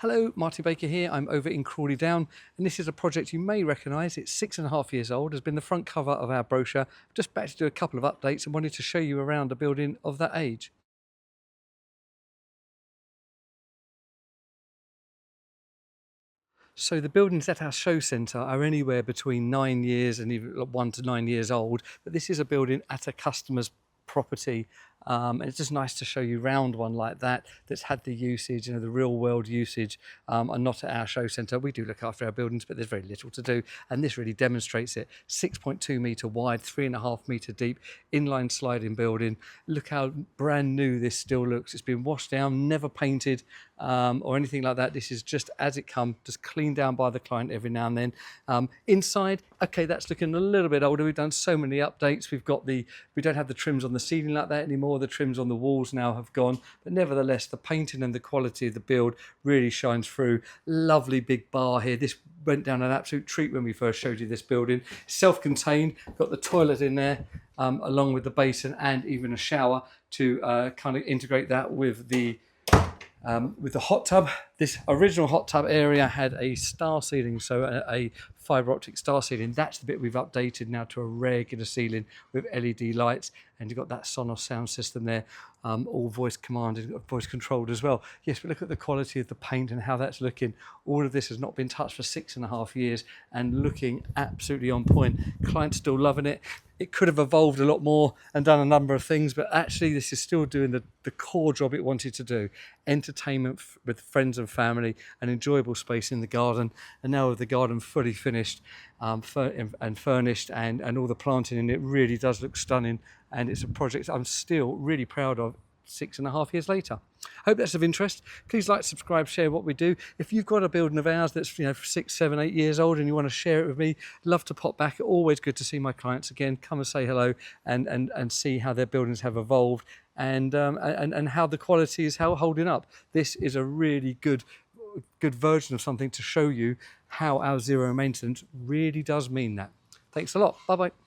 Hello, Martin Baker here. I'm over in Crawley Down, and this is a project you may recognise. It's 6.5 years old, has been the front cover of our brochure. Just back to do a couple of updates and wanted to show you around a building of that age. So the buildings at our show centre are anywhere between 9 years and even 1 to 9 years old, but this is a building at a customer's property. And it's just nice to show you round one like that that's had the usage, the real world usage, and not at our show centre. We do look after our buildings, but there's very little to do, and this really demonstrates it. 6.2 metre wide, 3.5 metre deep, inline sliding building. Look how brand new this still looks. It's been washed down, never painted or anything like that. This is just as it comes, just cleaned down by the client every now and then. Inside, okay, that's looking a little bit older. We've done so many updates. We don't have the trims on the ceiling like that anymore. The trims on the walls now have gone, but nevertheless the painting and the quality of the build really shines through. Lovely big bar here. This went down an absolute treat when we first showed you this building. Self-contained, got the toilet in there along with the basin and even a shower to kind of integrate that with the hot tub. This original hot tub area had a star ceiling, so a fibre optic star ceiling. That's the bit we've updated now to a regular ceiling with LED lights, and you've got that SONOS sound system there, all voice commanded, voice controlled as well. Yes, but look at the quality of the paint and how that's looking. All of this has not been touched for 6.5 years and looking absolutely on point. Client's still loving it. It could have evolved a lot more and done a number of things, but actually this is still doing the core job it wanted to do. Entertainment with friends and family, an enjoyable space in the garden, and now with the garden fully finished and furnished and all the planting in it, really does look stunning, and it's a project I'm still really proud of 6.5 years later. Hope that's of interest. Please like, subscribe, share what we do. If you've got a building of ours that's 6, 7, 8 years old and you want to share it with me, love to pop back. Always good to see my clients again. Come and say hello and see how their buildings have evolved and how the quality is holding up. This is a really good version of something to show you how our zero maintenance really does mean that. Thanks a lot. Bye bye.